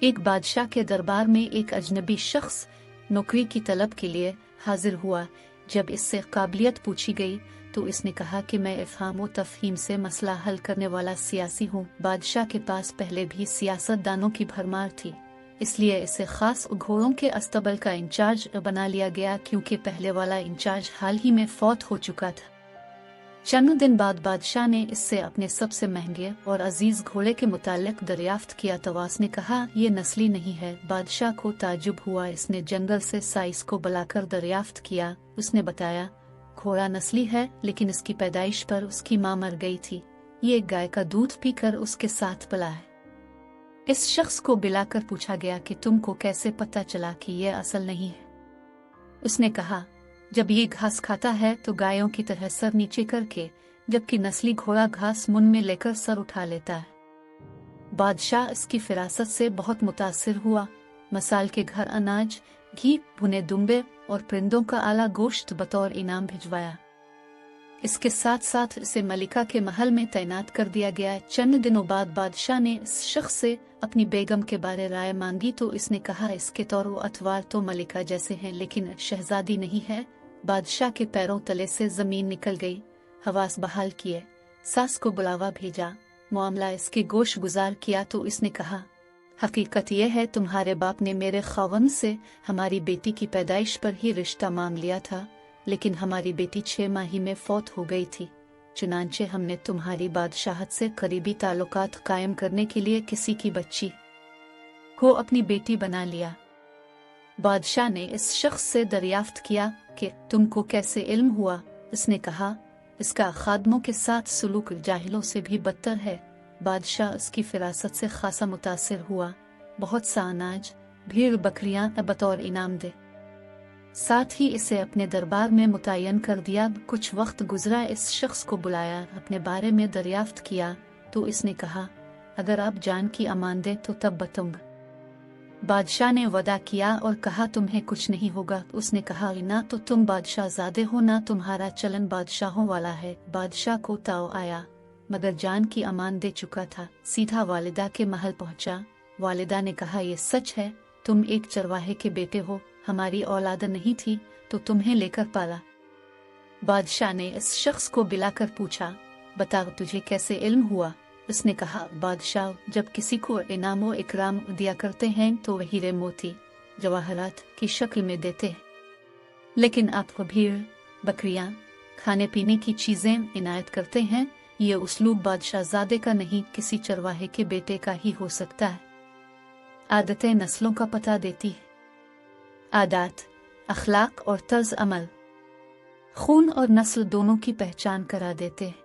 एक बादशाह के दरबार में एक अजनबी शख्स नौकरी की तलब के लिए हाजिर हुआ। जब इससे काबिलियत पूछी गई तो इसने कहा कि मैं इफ़हाम व तफ़हीम से मसला हल करने वाला सियासी हूँ। बादशाह के पास पहले भी सियासतदानों की भरमार थी, इसलिए इसे खास घोड़ों के अस्तबल का इंचार्ज बना लिया गया, क्योंकि पहले वाला इंचार्ज हाल ही में फौत हो चुका था। चंद दिन बाद बादशाह ने इससे अपने सबसे महंगे और अजीज घोड़े के मुतालिक दरियाफ्त किया। तवास ने कहा, ये नस्ली नहीं है। बादशाह को ताजुब हुआ। इसने जंगल से साइस को बुलाकर दरियाफ्त किया। उसने बताया, घोड़ा नस्ली है, लेकिन इसकी पैदाइश पर उसकी माँ मर गई थी। ये एक गाय का दूध पीकर उसके साथ पला है। इस शख्स को बुलाकर पूछा गया कि तुमको कैसे पता चला कि ये असल नहीं है? उसने कहा, जब ये घास खाता है तो गायों की तरह सर नीचे करके, जबकि नस्ली घोड़ा घास मुंह में लेकर सर उठा लेता है। बादशाह इसकी फिरासत से बहुत मुतासिर हुआ। मसाल के घर अनाज, घी, भुने दुम्बे और परिंदों का आला गोश्त बतौर इनाम भिजवाया। इसके साथ साथ इसे मलिका के महल में तैनात कर दिया गया। चंद दिनों बाद बादशाह ने इस शख्स से अपनी बेगम के बारे राय मांगी तो इसने कहा, इसके तौर व अतवार तो मलिका जैसे हैं, लेकिन शहजादी नहीं है। बादशाह के पैरों तले से जमीन निकल गई। हवास बहाल किए, सास को बुलावा भेजा, मामला इसके गोश गुजार किया तो इसने कहा, हकीकत यह है तुम्हारे बाप ने मेरे खावंद से हमारी बेटी की पैदाइश पर ही रिश्ता मांग लिया था, लेकिन हमारी बेटी 6 माही में फौत हो गई थी। चुनांचे हमने तुम्हारी बादशाहत से करीबी ताल्लुकात कायम करने के लिए किसी की बच्ची को अपनी बेटी बना लिया। बादशाह ने इस शख्स से दरियाफ्त किया कि तुमको कैसे इल्म हुआ? इसने कहा, इसका खादमों के साथ सुलूक जाहिलों से भी बदतर है। बादशाह इसकी फिरासत से खासा मुतासिर हुआ। बहुत सा अनाज, भीड़ बकरियां बतौर इनाम दे, साथ ही इसे अपने दरबार में मुतय्यन कर दिया। कुछ वक्त गुजरा, इस शख्स को बुलाया, अपने बारे में दरियाफ्त किया तो इसने कहा, अगर आप जान की अमान दे तो तब बताऊंगा। बादशाह ने वदा किया और कहा, तुम्हें कुछ नहीं होगा। उसने कहा, ना तो तुम बादशाहजादे हो, ना तुम्हारा चलन बादशाहों वाला है। बादशाह को ताव आया, मगर जान की अमान दे चुका था। सीधा वालिदा के महल पहुंचा। वालिदा ने कहा, यह सच है, तुम एक चरवाहे के बेटे हो, हमारी औलाद नहीं थी तो तुम्हें लेकर पाला। बादशाह ने इस शख्स को बुलाकर पूछा, बता तुझे कैसे इल्म हुआ? उसने कहा, बादशाह, जब किसी को इनाम व इकराम दिया करते हैं तो वह हीरे मोती जवाहरात की शक्ल में देते हैं, लेकिन आप भीड़ बकरियां खाने पीने की चीजें इनायत करते हैं। ये उसलूब बादशाहजादे का नहीं, किसी चरवाहे के बेटे का ही हो सकता है। आदतें नस्लों का पता देती है। आदात, अखलाक और तर्ज अमल खून और नस्ल दोनों की पहचान करा देते हैं।